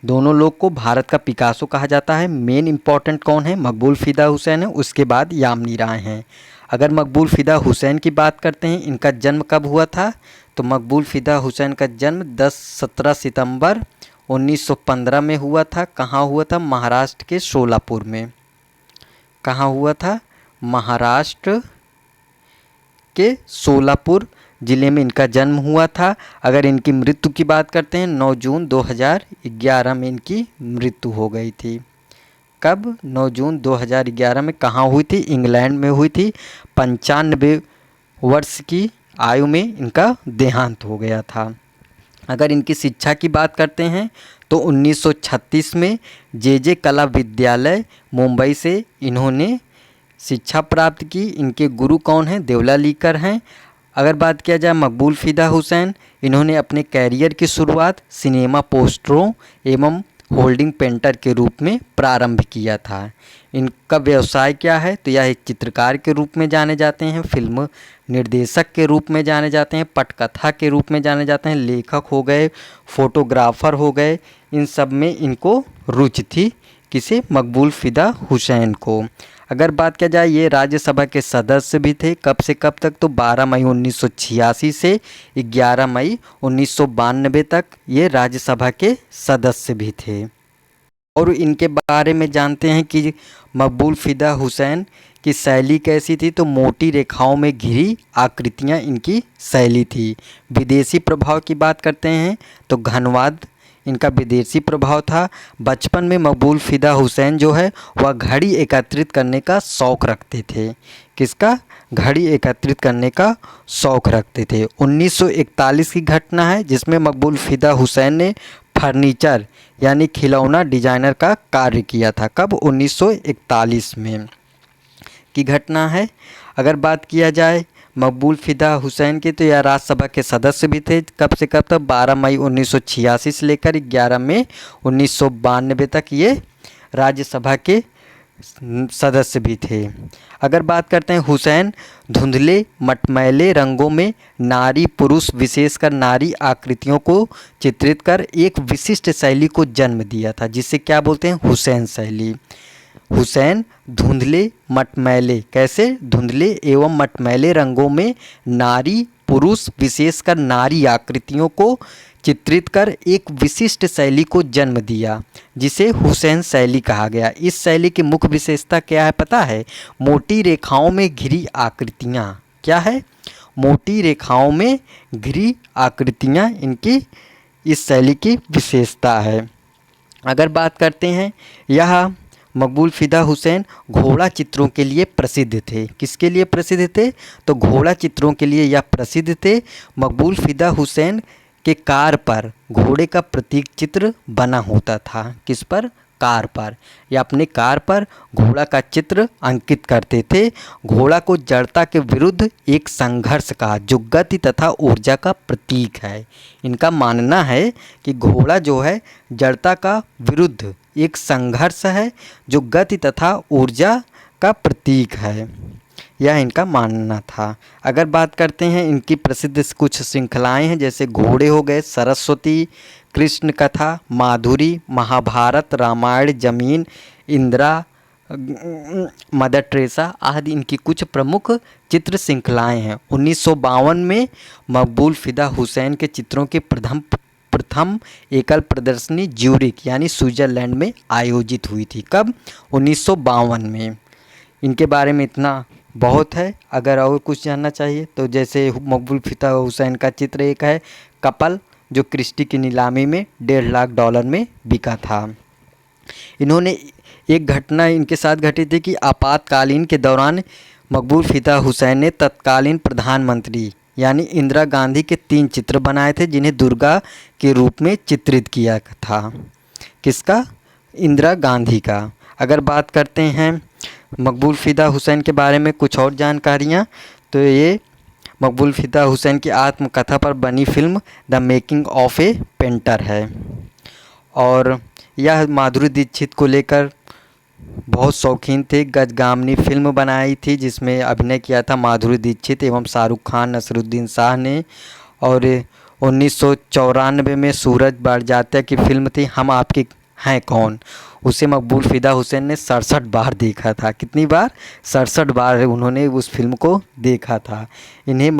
दोनों लोग को भारत का पिकासो कहा जाता है। मेन इंपॉर्टेंट कौन है? मकबूल फ़िदा हुसैन है, उसके बाद यामिनी राय हैं। अगर मकबूल फ़िदा हुसैन की बात करते हैं, इनका जन्म कब हुआ था? तो मकबूल फ़िदा हुसैन का जन्म 17 सितंबर 1915 में हुआ था। कहाँ हुआ था? महाराष्ट्र के सोलापुर में। कहाँ हुआ था? महाराष्ट्र के सोलापुर ज़िले में इनका जन्म हुआ था। अगर इनकी मृत्यु की बात करते हैं, 9 जून 2011 में इनकी मृत्यु हो गई थी। कब? 9 जून 2011 में। कहाँ हुई थी? इंग्लैंड में हुई थी। 95 वर्ष की आयु में इनका देहांत हो गया था। अगर इनकी शिक्षा की बात करते हैं तो 1936 में जे कला विद्यालय मुंबई से इन्होंने शिक्षा प्राप्त की। इनके गुरु कौन हैं? देवलालीकर हैं। अगर बात किया जाए मकबूल फ़िदा हुसैन, इन्होंने अपने कैरियर की शुरुआत सिनेमा पोस्टरों एवं होल्डिंग पेंटर के रूप में प्रारंभ किया था। इनका व्यवसाय क्या है? तो यह एक चित्रकार के रूप में जाने जाते हैं, फिल्म निर्देशक के रूप में जाने जाते हैं, पटकथा के रूप में जाने जाते हैं, लेखक हो गए, फोटोग्राफर हो गए। इन सब में इनको रुचि थी। किसे? मकबूल फ़िदा हुसैन को। अगर बात किया जाए, ये राज्यसभा के सदस्य भी थे। कब से कब तक? तो 12 मई 1986 से 11 मई 1992 तक ये राज्यसभा के सदस्य भी थे। और इनके बारे में जानते हैं कि मकबूल फ़िदा हुसैन की शैली कैसी थी? तो मोटी रेखाओं में घिरी आकृतियां इनकी शैली थी। विदेशी प्रभाव की बात करते हैं तो घनवाद इनका विदेशी प्रभाव था। बचपन में मकबूल फ़िदा हुसैन जो है वह घड़ी एकत्रित करने का शौक़ रखते थे। किसका? घड़ी एकत्रित करने का शौक़ रखते थे। 1941 की घटना है जिसमें मकबूल फ़िदा हुसैन ने फर्नीचर यानी खिलौना डिजाइनर का कार्य किया था। कब? 1941 में की घटना है। अगर बात किया जाए मकबूल फ़िदा हुसैन के, तो यह राज्यसभा के सदस्य भी थे। कब से कब तक? 12 मई 1986 से लेकर 11 मई 1992 तक ये राज्यसभा के सदस्य भी थे। अगर बात करते हैं हुसैन धुंधले मटमैले रंगों में नारी पुरुष विशेषकर नारी आकृतियों को चित्रित कर एक विशिष्ट शैली को जन्म दिया था, जिसे क्या बोलते हैं, हुसैन शैली। हुसैन धुंधले मटमैले, कैसे, धुंधले एवं मटमैले रंगों में नारी पुरुष विशेषकर नारी आकृतियों को चित्रित कर एक विशिष्ट शैली को जन्म दिया, जिसे हुसैन शैली कहा गया। इस शैली की मुख्य विशेषता क्या है पता है? मोटी रेखाओं में घिरी आकृतियाँ। क्या है? मोटी रेखाओं में घिरी आकृतियाँ इनकी इस शैली की विशेषता है। अगर बात करते हैं, यह मकबूल फ़िदा हुसैन घोड़ा चित्रों के लिए प्रसिद्ध थे। किसके लिए प्रसिद्ध थे? तो घोड़ा चित्रों के लिए यह प्रसिद्ध थे। मकबूल फ़िदा हुसैन के कार पर घोड़े का प्रतीक चित्र बना होता था। किस पर? कार पर, या अपने कार पर घोड़ा का चित्र अंकित करते थे। घोड़ा को जड़ता के विरुद्ध एक संघर्ष का, जो गति तथा ऊर्जा का प्रतीक है। इनका मानना है कि घोड़ा जो है जड़ता का विरुद्ध एक संघर्ष है, जो गति तथा ऊर्जा का प्रतीक है। यह इनका मानना था। अगर बात करते हैं, इनकी प्रसिद्ध कुछ श्रृंखलाएं हैं, जैसे घोड़े हो गए, सरस्वती, कृष्ण कथा, माधुरी, महाभारत, रामायण, जमीन, इंदिरा, मदर टेरेसा आदि इनकी कुछ प्रमुख चित्र श्रृंखलाएं हैं। 1952 में मकबूल फ़िदा हुसैन के चित्रों की प्रथम एकल प्रदर्शनी ज्यूरिख यानी स्विट्ज़रलैंड में आयोजित हुई थी। कब? 1952 में। इनके बारे में इतना बहुत है। अगर और कुछ जानना चाहिए तो जैसे मकबूल फ़िदा हुसैन का चित्र एक है कपल, जो क्रिस्टी की नीलामी में $1.5 लाख में बिका था। इन्होंने एक घटना इनके साथ घटी थी कि आपातकालीन के दौरान मकबूल फ़िदा हुसैन ने तत्कालीन प्रधानमंत्री यानी इंदिरा गांधी के 3 चित्र बनाए थे, जिन्हें दुर्गा के रूप में चित्रित किया था। किसका? इंदिरा गांधी का। अगर बात करते हैं मकबूल फ़िदा हुसैन के बारे में कुछ और जानकारियाँ, तो ये मकबूल फ़िदा हुसैन की आत्मकथा पर बनी film the making of A painter है। और यह माधुरी दीक्षित को लेकर बहुत शौकीन थे। गजगामनी फिल्म बनाई थी, जिसमें अभिनय किया था माधुरी दीक्षित एवं शाहरुख खान, नसरुद्दीन शाह ने। और 1994 में सूरज बड़जात्या की फिल्म थी हम आपके हैं कौन, उसे मकबूल फ़िदा हुसैन ने 67 बार देखा था। कितनी बार? 67 बार उन्होंने उस फिल्म को देखा था। इन्हें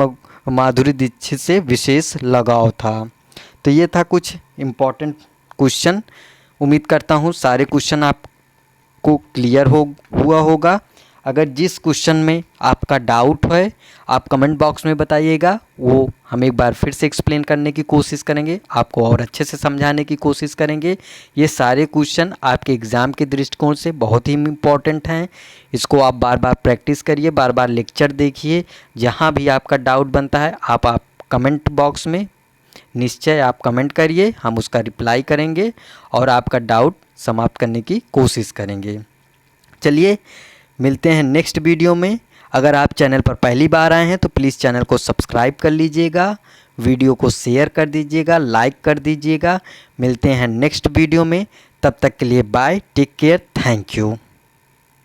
माधुरी दीक्षित से विशेष लगाव था। तो ये था कुछ इम्पोर्टेंट क्वेश्चन। उम्मीद करता हूँ सारे क्वेश्चन आपको क्लियर हुआ होगा। अगर जिस क्वेश्चन में आपका डाउट है आप कमेंट बॉक्स में बताइएगा, वो हम एक बार फिर से एक्सप्लेन करने की कोशिश करेंगे, आपको और अच्छे से समझाने की कोशिश करेंगे। ये सारे क्वेश्चन आपके एग्ज़ाम के दृष्टिकोण से बहुत ही इम्पॉर्टेंट हैं। इसको आप बार बार प्रैक्टिस करिए, बार बार लेक्चर देखिए। जहाँ भी आपका डाउट बनता है आप कमेंट बॉक्स में निश्चय आप कमेंट करिए, हम उसका रिप्लाई करेंगे और आपका डाउट समाप्त करने की कोशिश करेंगे। चलिए मिलते हैं नेक्स्ट वीडियो में। अगर आप चैनल पर पहली बार आए हैं तो प्लीज़ चैनल को सब्सक्राइब कर लीजिएगा, वीडियो को शेयर कर दीजिएगा, लाइक कर दीजिएगा। मिलते हैं नेक्स्ट वीडियो में, तब तक के लिए bye, take care, thank you.